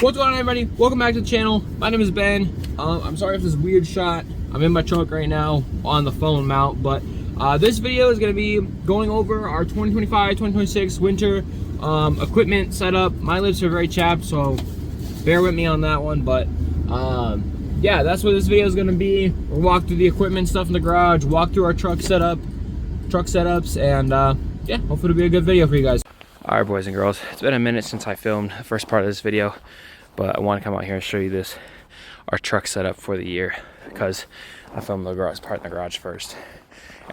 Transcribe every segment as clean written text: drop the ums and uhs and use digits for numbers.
What's going on, everybody? Welcome back to the channel. My name is Ben. I'm sorry if this is a weird shot. I'm in my truck right now on the phone mount, but this video is going to be going over our 2025-2026 winter equipment setup. My lips are very chapped, so bear with me on that one, but yeah, that's what this video is going to be. We'll walk through the equipment stuff in the garage, walk through our truck setups, and yeah, hopefully it'll be a good video for you guys. All right, boys and girls, it's been a minute since I filmed the first part of this video, but I want to come out here and show you our truck setup for the year, because I filmed the garage part in the garage first,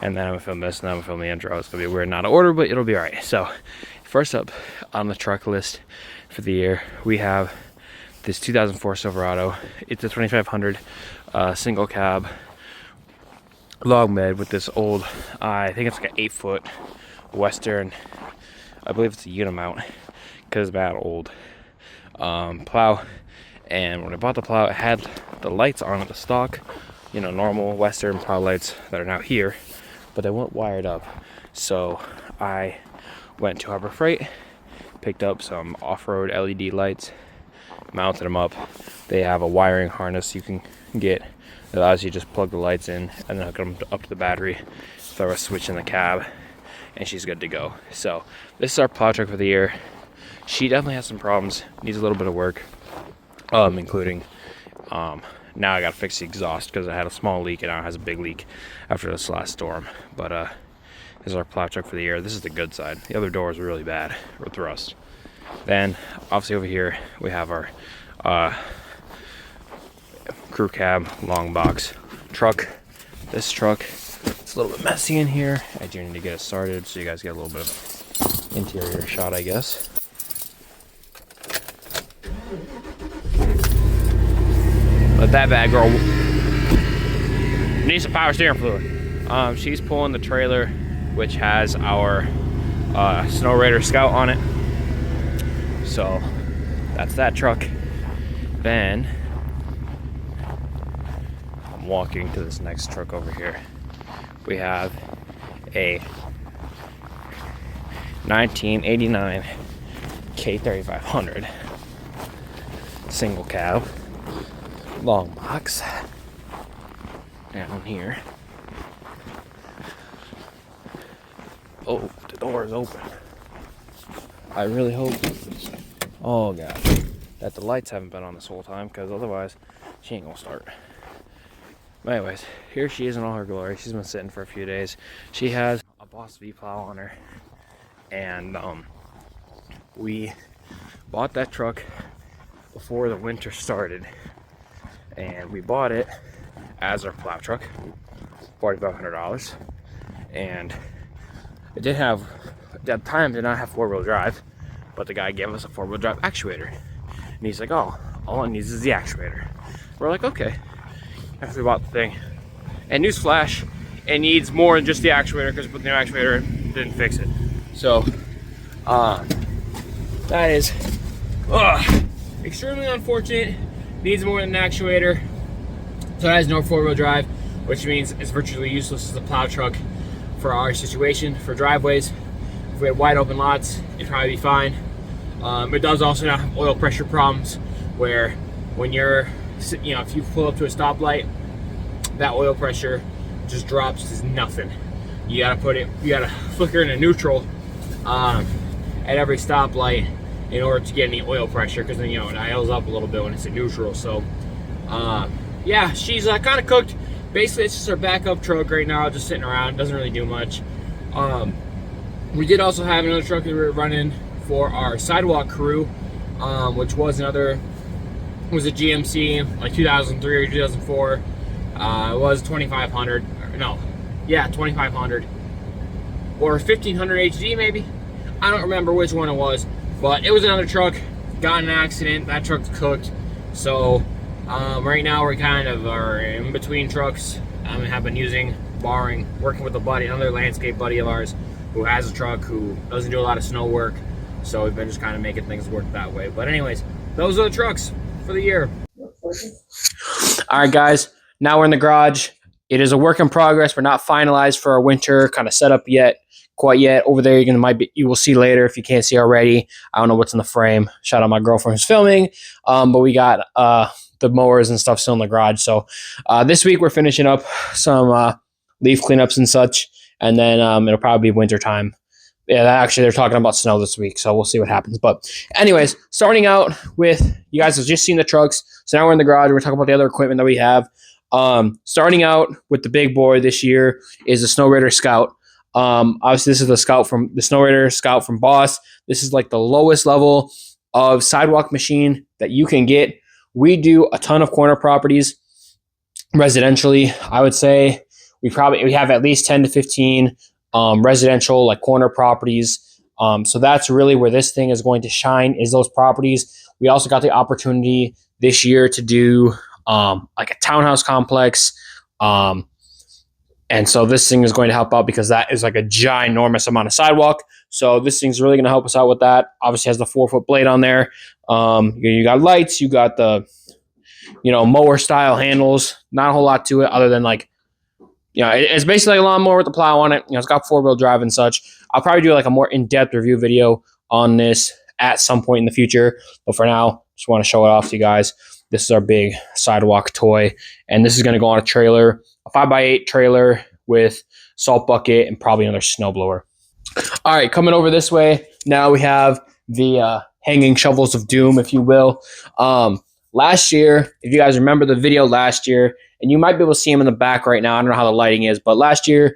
and then I'm gonna film this, and then I'm gonna film the intro. It's gonna be weird, not in order, but it'll be all right. So first up on the truck list for the year, we have this 2004 Silverado. It's a 2500 single cab log bed with this old, I think it's like an 8-foot Western, I believe it's a Unimount, because it's bad old plow. And when I bought the plow, it had the lights on it, the stock, you know, normal Western plow lights that are now here, but they weren't wired up. So I went to Harbor Freight, picked up some off-road LED lights, mounted them up. They have a wiring harness you can get that allows you to just plug the lights in and then hook them up to the battery, throw a switch in the cab, and she's good to go. So this is our plow truck for the year. She definitely has some problems, needs a little bit of work, including now I gotta fix the exhaust because I had a small leak and now it has a big leak after this last storm. But this is our plow truck for the year. This is the good side. The other door is really bad with rust. Then obviously over here we have our crew cab long box truck. This truck, it's a little bit messy in here. I do need to get it started so you guys get a little bit of interior shot, I guess. But that bad girl needs some power steering fluid. She's pulling the trailer, which has our Snow Raider Scout on it. So that's that truck. Then I'm walking to this next truck over here. We have a 1989 K3500 single cab long box down here. Oh, the door is open. I really hope, oh god, that the lights haven't been on this whole time, because otherwise she ain't gonna start. But anyways, here she is in all her glory. She's been sitting for a few days. She has a Boss V plow on her, and we bought that truck before the winter started, and we bought it as our plow truck, $4,500, and it did have, at the time, did not have 4-wheel drive, but the guy gave us a 4-wheel drive actuator, and he's like, oh, all it needs is the actuator. We're like, okay. After we bought the thing, and newsflash, it needs more than just the actuator, because putting the actuator didn't fix it. So that is extremely unfortunate. Needs more than an actuator, so it has no 4-wheel drive, which means it's virtually useless as a plow truck for our situation, for driveways. If we had wide open lots, it'd probably be fine. It does also now have oil pressure problems, where when you're, you know, if you pull up to a stoplight, that oil pressure just drops to nothing. You gotta flicker into neutral at every stoplight in order to get any oil pressure, because then, you know, it idles up a little bit when it's in neutral. So yeah, she's kind of cooked. Basically, it's just our backup truck right now, just sitting around, doesn't really do much. We did also have another truck that we were running for our sidewalk crew, which was a GMC, like 2003 or 2004. It was 2500, no, yeah, 2500 or 1500 HD maybe. I don't remember which one it was, but it was another truck. Got in an accident. That truck's cooked. So right now we kind of are in between trucks. I have been working with a buddy, another landscape buddy of ours, who has a truck, who doesn't do a lot of snow work. So we've been just kind of making things work that way. But anyways, those are the trucks for the year. All right, guys. Now we're in the garage. It is a work in progress. We're not finalized for our winter kind of setup yet quite yet. Over there, you will see later if you can't see already. I don't know what's in the frame. Shout out my girlfriend who's filming. But we got the mowers and stuff still in the garage. So this week we're finishing up some leaf cleanups and such, and then it'll probably be winter time. Yeah, actually, they're talking about snow this week, so we'll see what happens. But anyways, starting out with, you guys have just seen the trucks, so now we're in the garage. We're talking about the other equipment that we have. Starting out with the big boy this year is the Snow Raider Scout. Obviously, this is the Snow Raider Scout from Boss. This is like the lowest level of sidewalk machine that you can get. We do a ton of corner properties residentially. I would say we have at least 10 to 15 residential like corner properties. So that's really where this thing is going to shine, is those properties. We also got the opportunity this year to do like a townhouse complex. And so this thing is going to help out because that is like a ginormous amount of sidewalk. So this thing's really going to help us out with that. Obviously has the 4-foot blade on there. You got lights, you got the, mower style handles. Not a whole lot to it other than like, it's basically a lawnmower with a plow on it. It's got 4-wheel drive and such. I'll probably do like a more in-depth review video on this at some point in the future. But for now, just want to show it off to you guys. This is our big sidewalk toy. And this is going to go on a trailer, a 5x8 trailer with salt bucket and probably another snowblower. All right, coming over this way. Now we have the hanging shovels of doom, if you will. Last year, if you guys remember the video last year, and you might be able to see them in the back right now. I don't know how the lighting is, but last year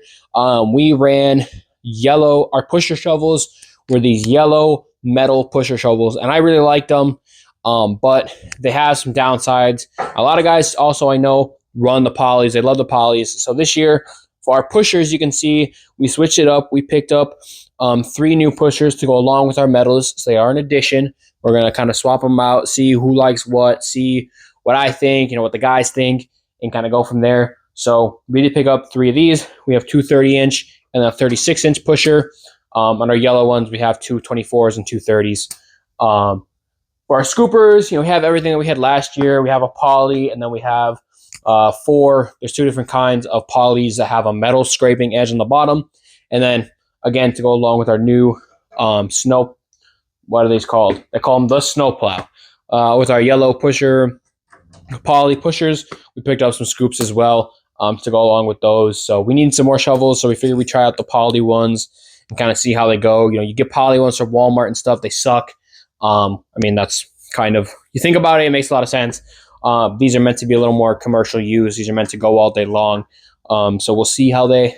we ran yellow. Our pusher shovels were these yellow metal pusher shovels, and I really liked them, but they have some downsides. A lot of guys also, I know, run the polys. They love the polys. So this year, for our pushers, you can see we switched it up. We picked up 3 new pushers to go along with our metals. So they are an addition. We're going to kind of swap them out, see who likes what, see what I think, what the guys think, and kind of go from there. So we did pick up 3 of these. We have 2 30-inch and a 36-inch pusher. On our yellow ones, we have 2 24s and 2 30s. For our scoopers, we have everything that we had last year. We have a poly, and then we have 4. There's 2 different kinds of polys that have a metal scraping edge on the bottom. And then, again, to go along with our new snow, what are these called? They call them the snow plow. With our yellow pusher, poly pushers, we picked up some scoops as well to go along with those. So we need some more shovels, so we figured we'd try out the poly ones and kind of see how they go. You get poly ones from Walmart and stuff, they suck. That's kind of, you think about it, it makes a lot of sense. These are meant to be a little more commercial use. These are meant to go all day long. So we'll see how they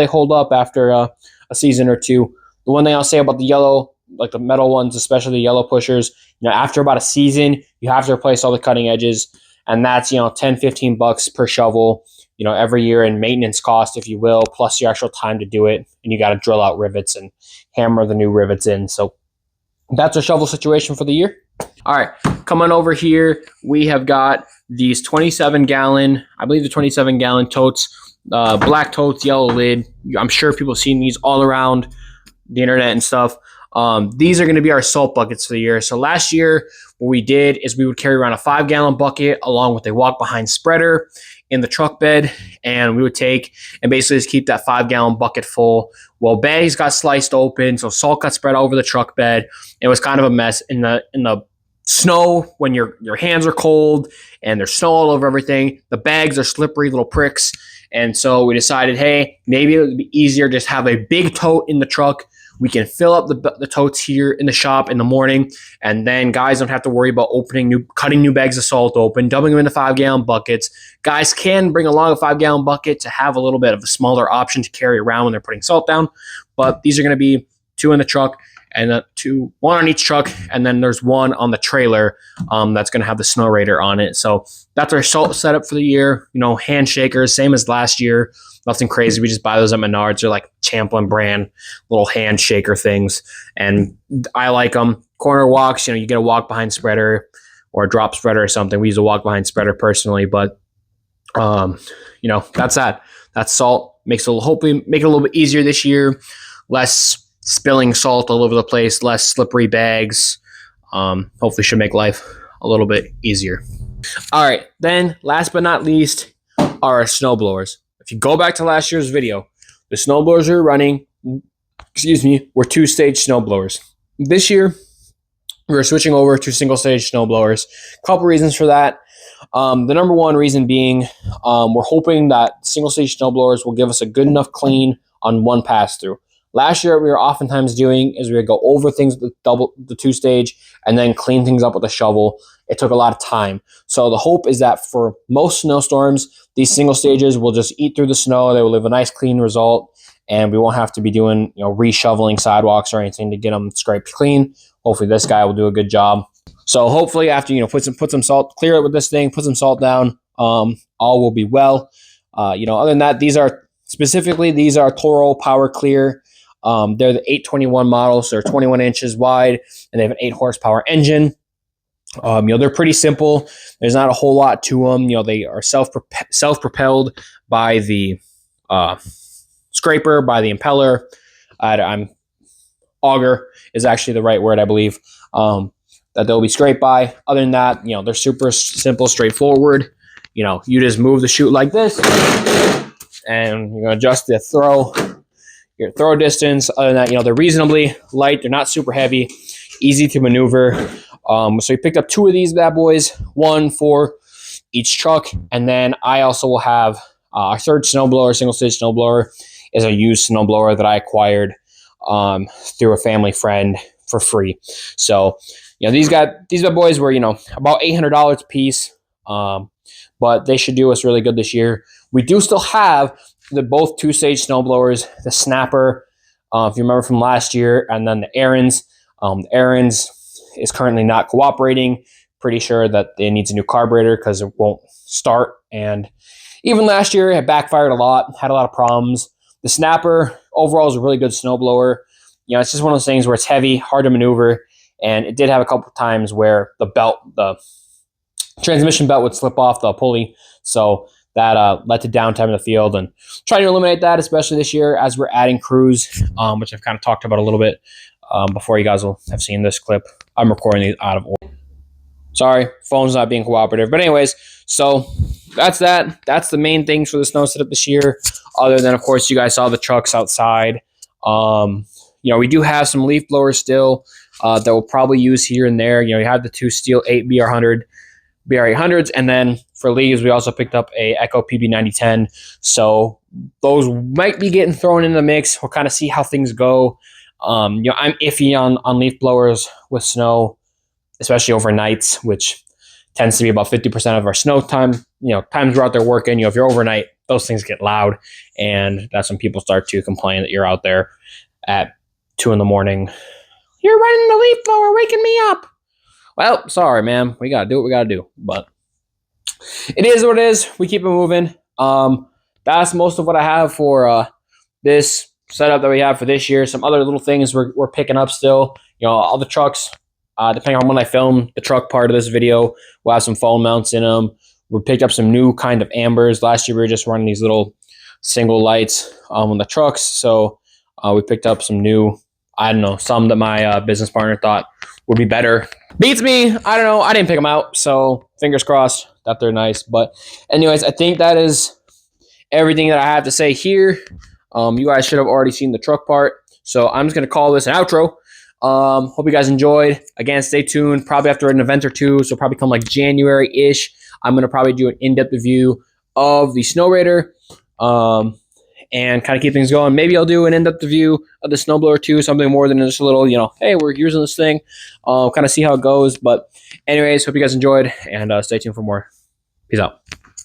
hold up after a season or two. The one thing I'll say about the yellow, like the metal ones, especially the yellow pushers, after about a season, you have to replace all the cutting edges. And that's, $10-15 per shovel, every year in maintenance cost, if you will, plus your actual time to do it. And you got to drill out rivets and hammer the new rivets in. So that's a shovel situation for the year. All right, coming over here, we have got these 27-gallon, I believe the 27-gallon totes, black totes, yellow lid. I'm sure people have seen these all around the internet and stuff. These are going to be our salt buckets for the year. So last year, what we did is we would carry around a 5-gallon bucket along with a walk-behind spreader in the truck bed, and we would take and basically just keep that 5-gallon bucket full. Well, bags got sliced open, so salt got spread all over the truck bed. It was kind of a mess in the snow when your hands are cold and there's snow all over everything. The bags are slippery little pricks, and so we decided, hey, maybe it would be easier just have a big tote in the truck. We can fill up the totes here in the shop in the morning, and then guys don't have to worry about cutting new bags of salt open, dumping them into 5-gallon buckets. Guys can bring along a 5-gallon bucket to have a little bit of a smaller option to carry around when they're putting salt down. But these are going to be 2 in the truck, and 1 on each truck, and then there's 1 on the trailer that's going to have the Snow Raider on it. So that's our salt setup for the year. Handshakers, same as last year. Nothing crazy. We just buy those at Menards. They're like Champlin brand little hand shaker things, and I like them. Corner walks, you get a walk behind spreader or a drop spreader or something. We use a walk behind spreader personally, but that's that. That's salt. Hopefully make it a little bit easier this year. Less spilling salt all over the place. Less slippery bags. Hopefully should make life a little bit easier. All right. Then last but not least are our snow blowers. If you go back to last year's video, the snowblowers we were running, excuse me, were two-stage snow blowers. This year, we're switching over to single-stage snow blowers. Couple reasons for that. The number one reason being, we're hoping that single-stage snow blowers will give us a good enough clean on one pass-through. Last year, we were oftentimes doing is we would go over things with the two-stage and then clean things up with a shovel. It took a lot of time. So the hope is that for most snowstorms, these single stages will just eat through the snow. They will leave a nice clean result, and we won't have to be doing reshoveling sidewalks or anything to get them scraped clean. Hopefully, this guy will do a good job. So hopefully, after put some salt, clear it with this thing, put some salt down, all will be well. Other than that, these are Toro Power Clear. They're the 821 model, so they're 21 inches wide, and they have an 8 horsepower engine. They're pretty simple. There's not a whole lot to them. They are self-propelled by the scraper, by the impeller. Auger is actually the right word, I believe, that they'll be scraped by. Other than that, they're super simple, straightforward. You just move the chute like this, and you're going to adjust your throw distance. Other than that, they're reasonably light. They're not super heavy, easy to maneuver. So we picked up 2 of these bad boys, 1 for each truck. And then I also will have our third snowblower, single-stage snowblower, is a used snowblower that I acquired through a family friend for free. So, these bad boys were, about $800 a piece. But they should do us really good this year. We do still have both two-stage snowblowers, the Snapper, if you remember from last year, and then the Ariens. The Ariens is currently not cooperating. Pretty sure that it needs a new carburetor because it won't start. And even last year, it backfired a lot, had a lot of problems. The Snapper overall is a really good snowblower. It's just one of those things where it's heavy, hard to maneuver, and it did have a couple of times where the transmission belt would slip off the pulley. So that led to downtime in the field, and trying to eliminate that, especially this year as we're adding crews, which I've kind of talked about a little bit before you guys will have seen this clip. I'm recording these out of order. Sorry, phone's not being cooperative. But anyways, so that's that. That's the main things for the snow setup this year. Other than, of course, you guys saw the trucks outside. We do have some leaf blowers still that we'll probably use here and there. You have the 2 Steel 8 BR800s, and then for leaves, we also picked up a Echo PB9010. So those might be getting thrown in the mix. We'll kind of see how things go. I'm iffy on leaf blowers with snow, especially overnights, which tends to be about 50% of our snow time. Times we're out there working, if you're overnight, those things get loud, and that's when people start to complain that you're out there at 2 a.m. You're running the leaf blower, waking me up. Well, sorry, man. We got to do what we got to do. But it is what it is. We keep it moving. That's most of what I have for this setup that we have for this year. Some other little things we're picking up still. All the trucks, depending on when I film the truck part of this video, we'll have some phone mounts in them. We picked up some new kind of ambers. Last year, we were just running these little single lights on the trucks. So we picked up some new, some that my business partner thought would be better. Beats me. I don't know. I didn't pick them out. So fingers crossed that they're nice. But anyways, I think that is everything that I have to say here. You guys should have already seen the truck part. So I'm just going to call this an outro. Hope you guys enjoyed. Again, stay tuned. Probably after an event or two. So probably come like January-ish. I'm going to probably do an in-depth review of the Snow Raider. And kind of keep things going. Maybe I'll do an in-depth review of the snowblower too, something more than just a little, hey, we're using this thing. Kind of see how it goes. But anyways, hope you guys enjoyed, and stay tuned for more. Peace out.